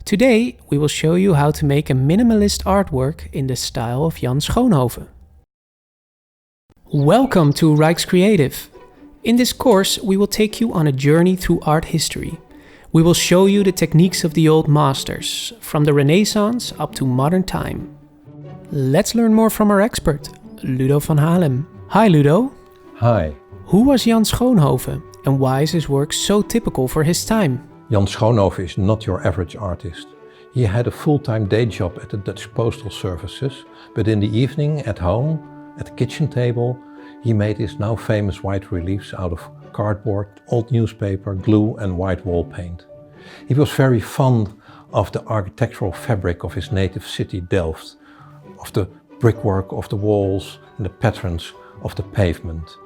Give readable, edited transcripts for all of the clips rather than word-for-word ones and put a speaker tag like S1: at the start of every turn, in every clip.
S1: Today we will show you how to make a minimalist artwork in the style of Jan Schoonhoven. Welcome to Rijkscreative. In this course we will take you on a journey through art history. We will show you the techniques of the old masters, from the Renaissance up to modern time. Let's learn more from our expert, Ludo van Halem. Hi Ludo.
S2: Hi.
S1: Who was Jan Schoonhoven and why is his work so typical for his time?
S2: Jan Schoonhoven is not your average artist. He had a full-time day job at the Dutch Postal Services, but in the evening at home, at the kitchen table, he made his now famous white reliefs out of cardboard, old newspaper, glue and white wall paint. He was very fond of the architectural fabric of his native city Delft, of the brickwork of the walls and the patterns of the pavement.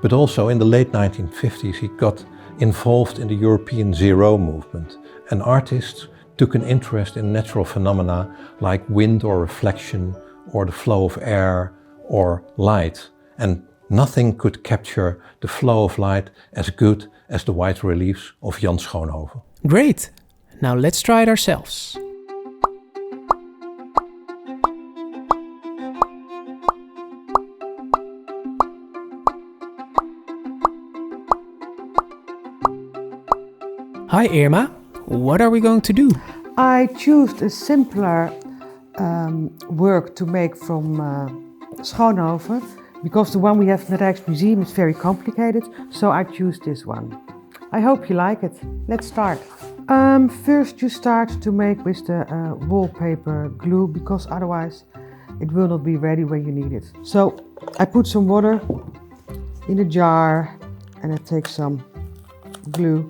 S2: But also in the late 1950s he got involved in the European Zero movement, and artists took an interest in natural phenomena like wind or reflection or the flow of air or light, and nothing could capture the flow of light as good as the white reliefs of Jan Schoonhoven.
S1: Great! Now let's try it ourselves. Hi Irma, what are we going to do?
S3: I chose a simpler work to make from Schoonhoven, because the one we have in the Rijksmuseum is very complicated, so I choose this one. I hope you like it. Let's start. First you start to make with the wallpaper glue, because otherwise it will not be ready when you need it. So I put some water in a jar and I take some glue.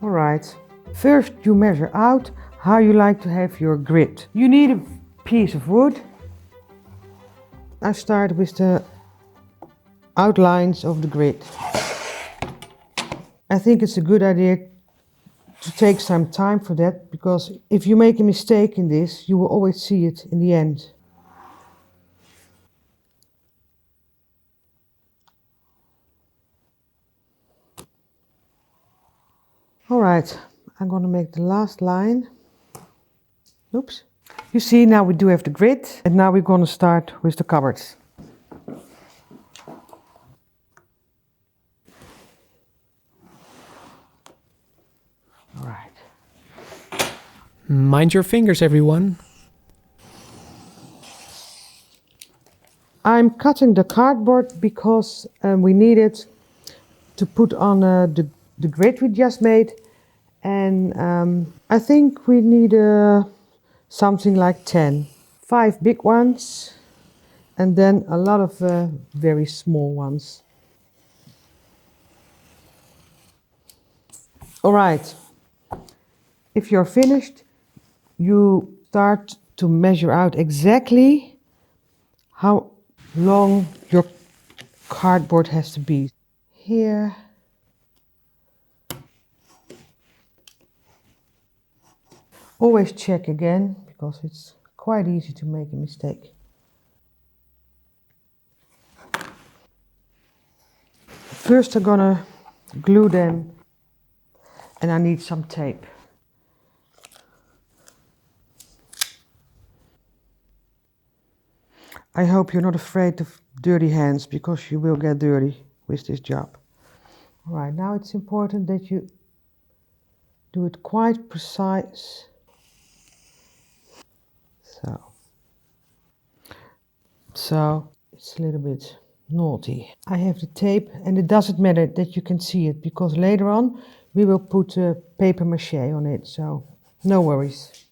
S3: Alright, first you measure out how you like to have your grid. You need a piece of wood. I start with the outlines of the grid. I think it's a good idea to take some time for that, because if you make a mistake in this, you will always see it in the end. Alright, I'm going to make the last line. Oops. You see, now we do have the grid, and now we're going to start with the cupboards. Alright.
S1: Mind your fingers, everyone.
S3: I'm cutting the cardboard because we need it to put on the grid we just made, and I think we need something like 10. 5 big ones and then a lot of very small ones. Alright, if you're finished, you start to measure out exactly how long your cardboard has to be. Here. Always check again, because it's quite easy to make a mistake. First I'm gonna glue them, and I need some tape. I hope you're not afraid of dirty hands, because you will get dirty with this job. Alright, now it's important that you do it quite precise. So it's a little bit naughty. I have the tape, and it doesn't matter that you can see it, because later on we will put paper mache on it, so no worries.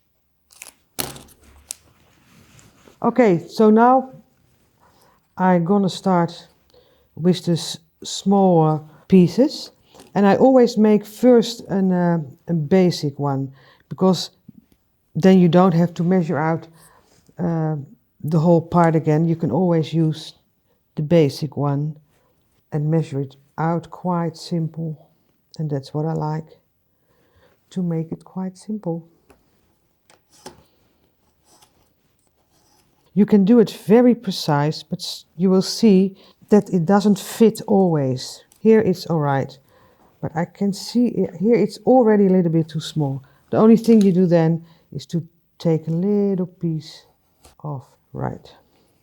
S3: Okay, so now I'm gonna start with the smaller pieces, and I always make first a basic one, because then you don't have to measure out the whole part again. You can always use the basic one and measure it out quite simple, and that's what I like, to make it quite simple. You can do it very precise, but you will see that it doesn't fit always. Here it's alright, But I can see here it's already a little bit too small. The only thing you do then is to take a little piece off. Right,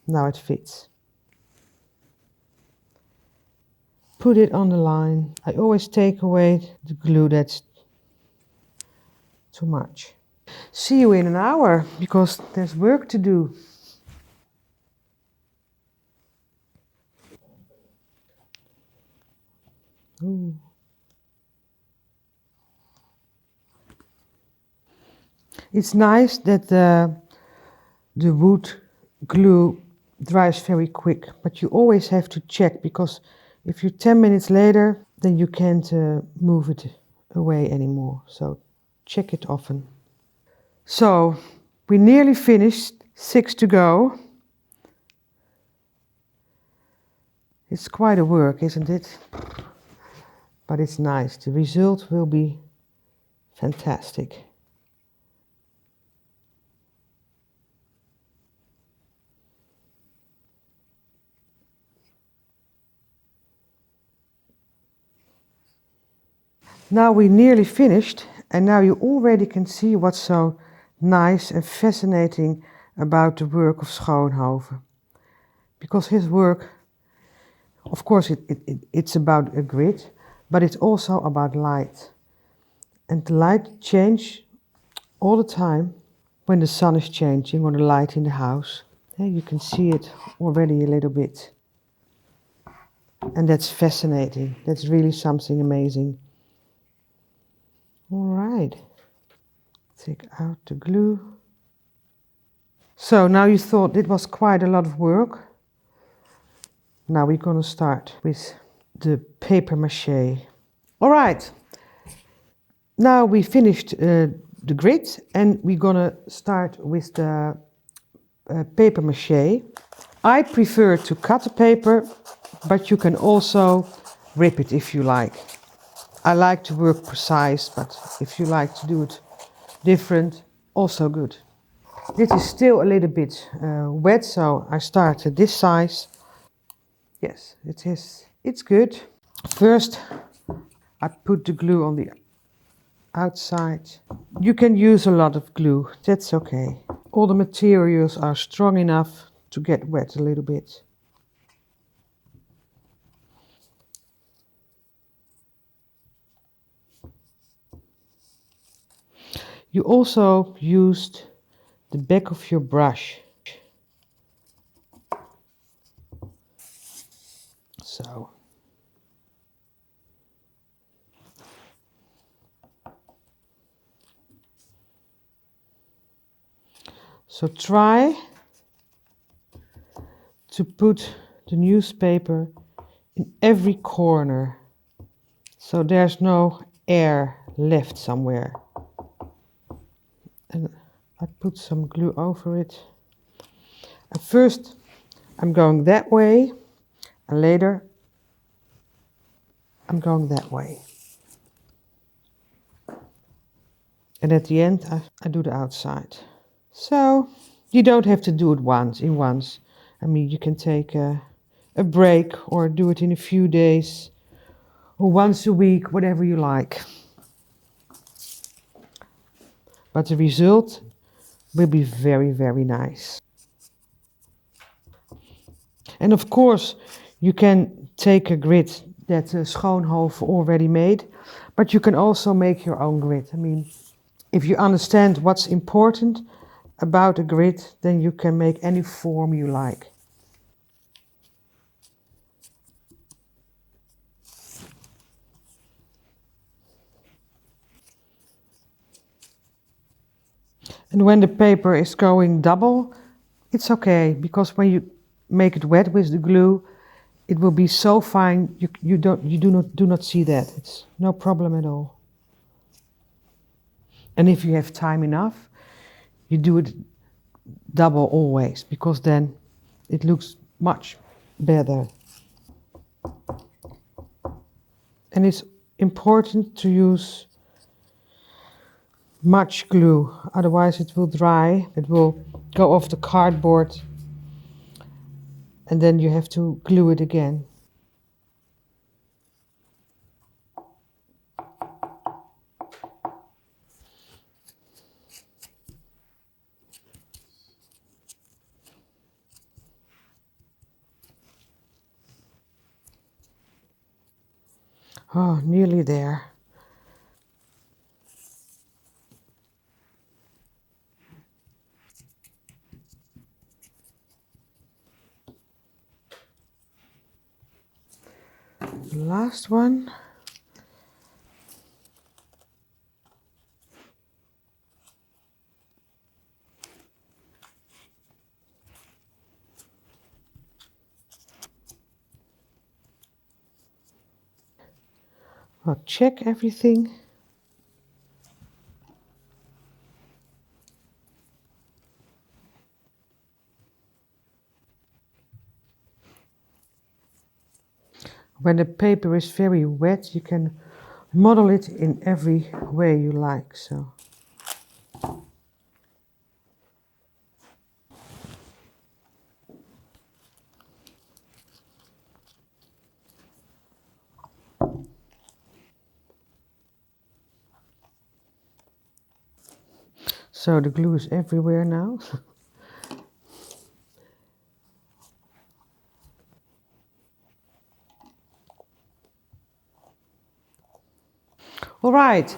S3: now it fits. Put it on the line. I always take away the glue that's too much. See you in an hour, because there's work to do. Ooh. It's nice that the wood glue dries very quick, but you always have to check, because if you're 10 minutes later, then you can't move it away anymore. So check it often. So we nearly finished, 6 to go. It's quite a work, isn't it? But it's nice. The result will be fantastic. Now we nearly finished, and now you already can see what's so nice and fascinating about the work of Schoonhoven. Because his work, of course, it's about a grid, but it's also about light. And the light changes all the time when the sun is changing or the light in the house. Yeah, you can see it already a little bit. And that's fascinating. That's really something amazing. All right, take out the glue. So now you thought it was quite a lot of work. Now we're going to start with the paper mache. All right, now we finished the grid, and we're going to start with the paper mache. I prefer to cut the paper, but you can also rip it if you like. I like to work precise, but if you like to do it different, also good. This is still a little bit wet, so I start at this size. Yes, it is. It's good. First, I put the glue on the outside. You can use a lot of glue, that's okay. All the materials are strong enough to get wet a little bit. You also used the back of your brush. So. So try to put the newspaper in every corner, so there's no air left somewhere. And I put some glue over it. And first I'm going that way, and later I'm going that way. And at the end I do the outside. So you don't have to do it once. I mean, you can take a break or do it in a few days or once a week, whatever you like. But the result will be very, very nice. And of course, you can take a grid that Schoonhoven already made, but you can also make your own grid. I mean, if you understand what's important about a grid, then you can make any form you like. And when the paper is going double, it's okay, because when you make it wet with the glue, it will be so fine you do not see that. It's no problem at all. And if you have time enough, you do it double always, because then it looks much better. And it's important to use much glue, otherwise it will dry, it will go off the cardboard, and then you have to glue it again. Oh, nearly there. The last one. I'll check everything. When the paper is very wet, you can model it in every way you like. So the glue is everywhere now. All right,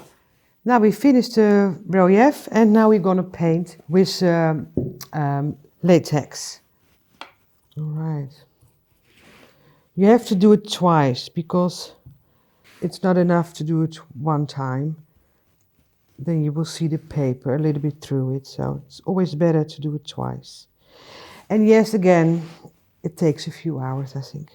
S3: now we finished the relief and now we're going to paint with latex. All right. You have to do it twice because it's not enough to do it one time. Then you will see the paper a little bit through it, so it's always better to do it twice. And yes, again, it takes a few hours, I think.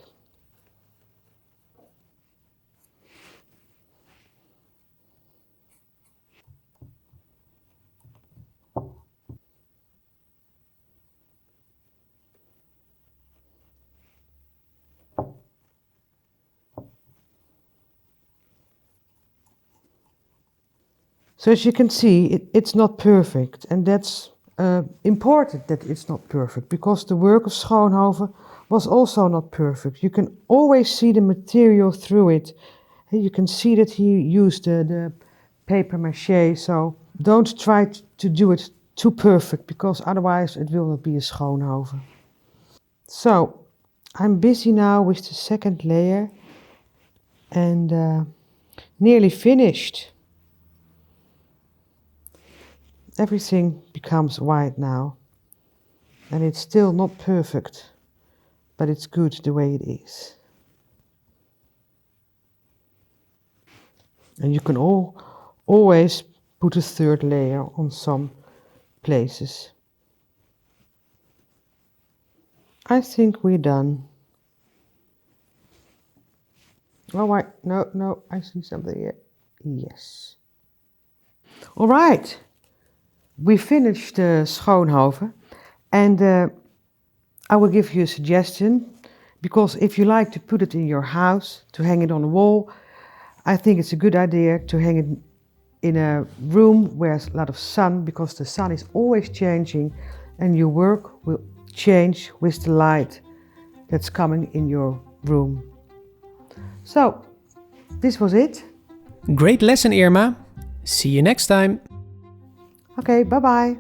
S3: So as you can see, it's not perfect, and that's important that it's not perfect, because the work of Schoonhoven was also not perfect. You can always see the material through it. And you can see that he used the paper mache, so don't try to do it too perfect, because otherwise it will not be a Schoonhoven. So I'm busy now with the second layer and nearly finished. Everything becomes white now, and it's still not perfect, but it's good the way it is. And you can always put a third layer on some places. I think we're done. Oh, wait, no, I see something here. Yes. All right. We finished Schoonhoven, and I will give you a suggestion, because if you like to put it in your house, to hang it on the wall, I think it's a good idea to hang it in a room where there's a lot of sun, because the sun is always changing and your work will change with the light that's coming in your room. So, this was it.
S1: Great lesson, Irma. See you next time.
S3: Okay, bye-bye.